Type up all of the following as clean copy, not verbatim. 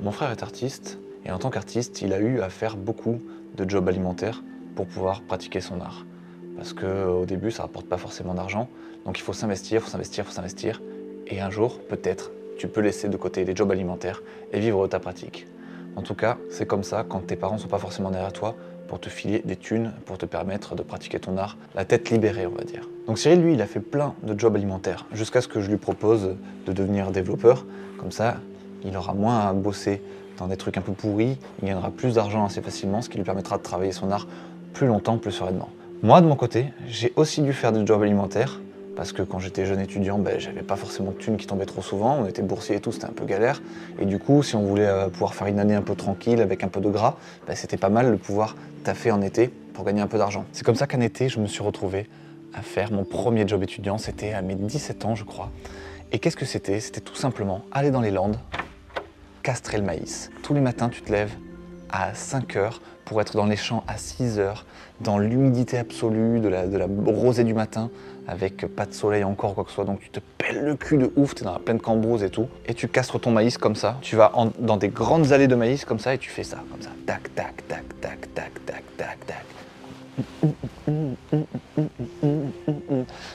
Mon frère est artiste et en tant qu'artiste, il a eu à faire beaucoup de jobs alimentaires pour pouvoir pratiquer son art. Parce qu'au début, ça rapporte pas forcément d'argent, donc il faut s'investir, et un jour, peut-être, tu peux laisser de côté les jobs alimentaires et vivre de ta pratique. En tout cas, c'est comme ça quand tes parents sont pas forcément derrière toi pour te filer des thunes, pour te permettre de pratiquer ton art, la tête libérée, on va dire. Donc Cyril, lui, il a fait plein de jobs alimentaires, jusqu'à ce que je lui propose de devenir développeur. Comme ça, il aura moins à bosser dans des trucs un peu pourris, il gagnera plus d'argent assez facilement, ce qui lui permettra de travailler son art plus longtemps, plus sereinement. Moi, de mon côté, j'ai aussi dû faire des jobs alimentaires, parce que quand j'étais jeune étudiant, j'avais pas forcément de thunes qui tombaient trop souvent, on était boursier et tout, c'était un peu galère. Et du coup, si on voulait pouvoir faire une année un peu tranquille, avec un peu de gras, c'était pas mal de pouvoir taffer en été pour gagner un peu d'argent. C'est comme ça qu'un été, je me suis retrouvé à faire mon premier job étudiant, c'était à mes 17 ans, je crois. Et qu'est-ce que c'était? C'était tout simplement aller dans les Landes, castrer le maïs. Tous les matins, tu te lèves à 5 h pour être dans les champs à 6 h, dans l'humidité absolue de la rosée du matin, avec pas de soleil encore, quoi que ce soit, donc tu te pèles le cul de ouf, t'es dans la plaine cambrousse et tout, et tu castres ton maïs comme ça, tu vas dans des grandes allées de maïs comme ça, et tu fais ça, comme ça, tac, tac, tac, tac, tac, tac, tac, tac.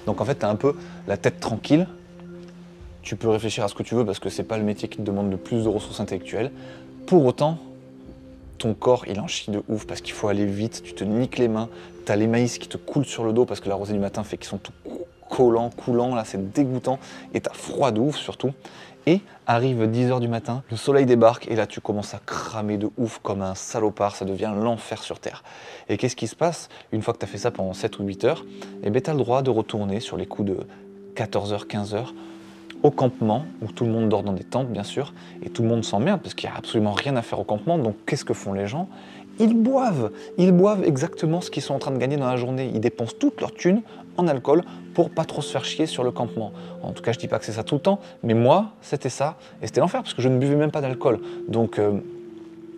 Donc en fait, t'as un peu la tête tranquille, tu peux réfléchir à ce que tu veux parce que c'est pas le métier qui te demande le plus de ressources intellectuelles. Pour autant, ton corps, il en chie de ouf parce qu'il faut aller vite, tu te niques les mains, t'as les maïs qui te coulent sur le dos parce que la rosée du matin fait qu'ils sont tout coulants, là c'est dégoûtant, et t'as froid de ouf surtout. Et arrive 10 h du matin, le soleil débarque et là tu commences à cramer de ouf comme un salopard, ça devient l'enfer sur terre. Et qu'est-ce qui se passe? Une fois que t'as fait ça pendant 7 ou 8 heures, t'as le droit de retourner sur les coups de 14 h, 15 h, au campement, où tout le monde dort dans des tentes bien sûr, et tout le monde s'emmerde parce qu'il n'y a absolument rien à faire au campement, donc qu'est-ce que font les gens? Ils boivent exactement ce qu'ils sont en train de gagner dans la journée, ils dépensent toute leur thune en alcool pour pas trop se faire chier sur le campement. En tout cas, je dis pas que c'est ça tout le temps, mais moi, c'était ça, et c'était l'enfer parce que je ne buvais même pas d'alcool, donc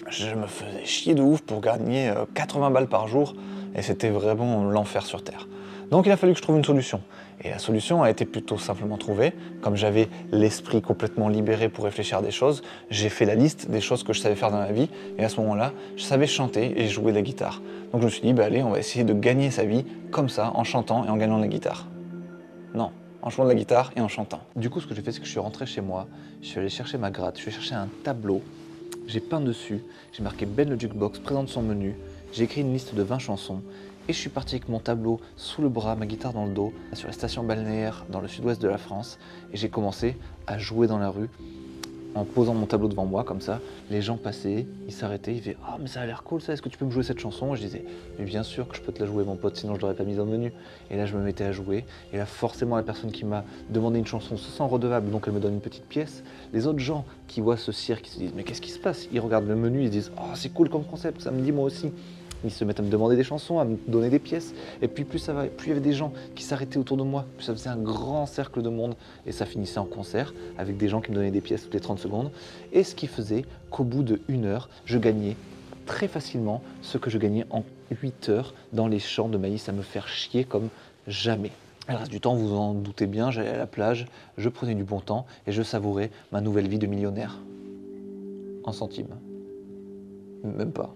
je me faisais chier de ouf pour gagner 80 balles par jour, et c'était vraiment l'enfer sur terre. Donc il a fallu que je trouve une solution. Et la solution a été plutôt simplement trouvée. Comme j'avais l'esprit complètement libéré pour réfléchir à des choses, j'ai fait la liste des choses que je savais faire dans la vie. Et à ce moment-là, je savais chanter et jouer de la guitare. Donc je me suis dit, allez, on va essayer de gagner sa vie comme ça, en chantant et en gagnant de la guitare. Non, en jouant de la guitare et en chantant. Du coup, ce que j'ai fait, c'est que je suis rentré chez moi, je suis allé chercher ma gratte, je suis allé chercher un tableau, j'ai peint dessus, j'ai marqué Ben le Jukebox présente son menu, j'ai écrit une liste de 20 chansons, et je suis parti avec mon tableau sous le bras, ma guitare dans le dos, sur la station balnéaire dans le sud-ouest de la France, et j'ai commencé à jouer dans la rue en posant mon tableau devant moi comme ça. Les gens passaient, ils s'arrêtaient, ils disaient « Ah mais ça a l'air cool ça, est-ce que tu peux me jouer cette chanson ?» Et je disais « Mais bien sûr que je peux te la jouer mon pote, sinon je l'aurais pas mise dans le menu. » Et là je me mettais à jouer, et là forcément la personne qui m'a demandé une chanson se sent redevable, donc elle me donne une petite pièce. Les autres gens qui voient ce cirque, ils se disent « Mais qu'est-ce qui se passe ?» Ils regardent le menu, ils se disent « Oh c'est cool comme concept, ça me dit moi aussi. » Ils se mettent à me demander des chansons, à me donner des pièces. Et puis plus ça va, plus il y avait des gens qui s'arrêtaient autour de moi, plus ça faisait un grand cercle de monde. Et ça finissait en concert, avec des gens qui me donnaient des pièces toutes les 30 secondes. Et ce qui faisait qu'au bout de 1 heure, je gagnais très facilement ce que je gagnais en 8 heures dans les champs de maïs, à me faire chier comme jamais. Le reste du temps, vous en doutez bien, j'allais à la plage, je prenais du bon temps et je savourais ma nouvelle vie de millionnaire. En centimes. Même pas.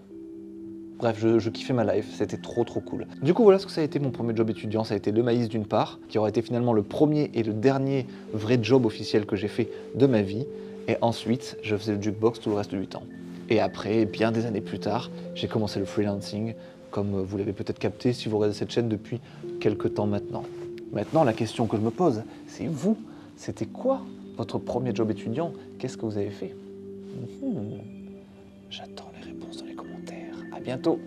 Bref, je kiffais ma life, c'était trop cool. Du coup, voilà ce que ça a été mon premier job étudiant. Ça a été le maïs d'une part, qui aura été finalement le premier et le dernier vrai job officiel que j'ai fait de ma vie. Et ensuite, je faisais le jukebox tout le reste du temps. Et après, bien des années plus tard, j'ai commencé le freelancing, comme vous l'avez peut-être capté si vous regardez cette chaîne depuis quelques temps maintenant. Maintenant, la question que je me pose, c'est vous, c'était quoi votre premier job étudiant? Qu'est-ce que vous avez fait? J'attends les réponses dans les commentaires. À bientôt.